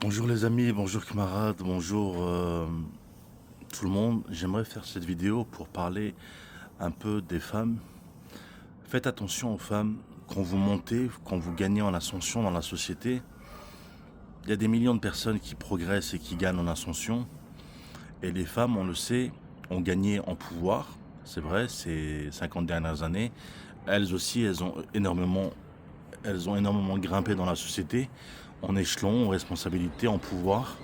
Bonjour les amis, bonjour camarades, bonjour tout le monde. J'aimerais faire cette vidéo pour parler un peu des femmes. Faites attention aux femmes, quand vous montez, quand vous gagnez en ascension dans la société. Il y a des millions de personnes qui progressent et qui gagnent en ascension. Et les femmes, on le sait, ont gagné en pouvoir. C'est vrai, ces 50 dernières années. Elles aussi, elles ont énormément grimpé dans la société, en échelon, en responsabilité, en pouvoir.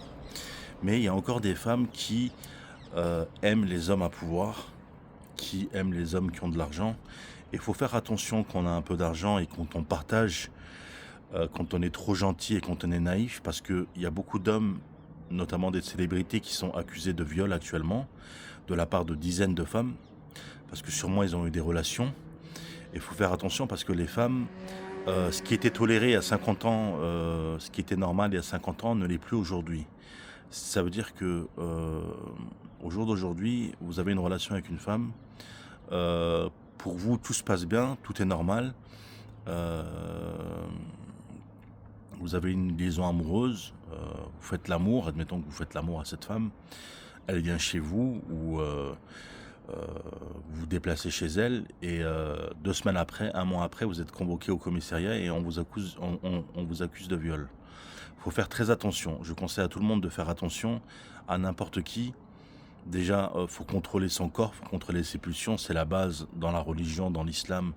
Mais il y a encore des femmes qui aiment les hommes à pouvoir, qui aiment les hommes qui ont de l'argent. Il faut faire attention quand on a un peu d'argent et quand on partage, quand on est trop gentil et quand on est naïf, parce qu'il y a beaucoup d'hommes, notamment des célébrités, qui sont accusés de viol actuellement, de la part de dizaines de femmes, parce que sûrement ils ont eu des relations. Il faut faire attention parce que les femmes, ce qui était toléré à 50 ans, ce qui était normal il y a 50 ans, ne l'est plus aujourd'hui. Ça veut dire que au jour d'aujourd'hui, vous avez une relation avec une femme. Pour vous, tout se passe bien, tout est normal. Euh, vous avez une liaison amoureuse. Vous faites l'amour. Admettons que vous faites l'amour à cette femme. Elle vient chez vous ou vous vous déplacez chez elle et 2 semaines après, un mois après, vous êtes convoqué au commissariat et on vous accuse de viol. Il faut faire très attention. Je conseille à tout le monde de faire attention à n'importe qui. Déjà, faut contrôler son corps, faut contrôler ses pulsions. C'est la base dans la religion, dans l'islam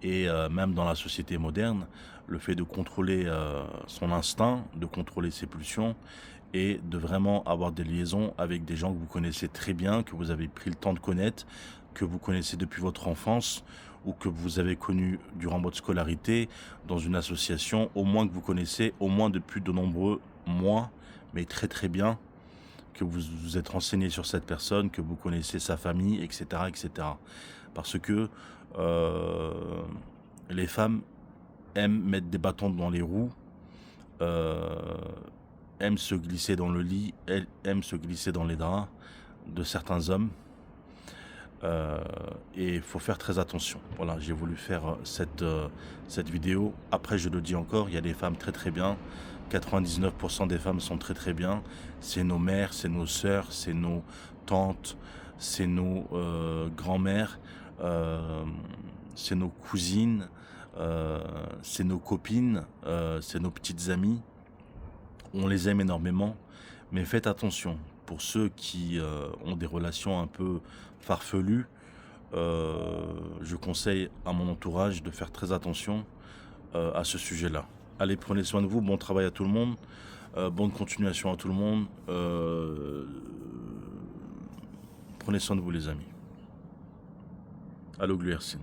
et même dans la société moderne. Le fait de contrôler son instinct, de contrôler ses pulsions et de vraiment avoir des liaisons avec des gens que vous connaissez très bien, que vous avez pris le temps de connaître, que vous connaissez depuis votre enfance ou que vous avez connu durant votre scolarité dans une association, au moins que vous connaissez, au moins depuis de nombreux mois, mais très très bien, que vous vous êtes renseigné sur cette personne, que vous connaissez sa famille, etc., etc. Parce que euh, les femmes aiment mettre des bâtons dans les roues, euh, aiment se glisser dans le lit, elles aiment se glisser dans les draps de certains hommes. Euh, et il faut faire très attention. Voilà, j'ai voulu faire cette vidéo. Après, je le dis encore, il y a des femmes très très bien. 99% des femmes sont très très bien. C'est nos mères, c'est nos sœurs, c'est nos tantes, c'est nos grands-mères, euh, c'est nos cousines, c'est nos copines, c'est nos petites amies. On les aime énormément, mais faites attention. Pour ceux qui ont des relations un peu farfelues, je conseille à mon entourage de faire très attention à ce sujet-là. Allez, prenez soin de vous, bon travail à tout le monde, bonne continuation à tout le monde. Prenez soin de vous les amis. Allô Gluersin.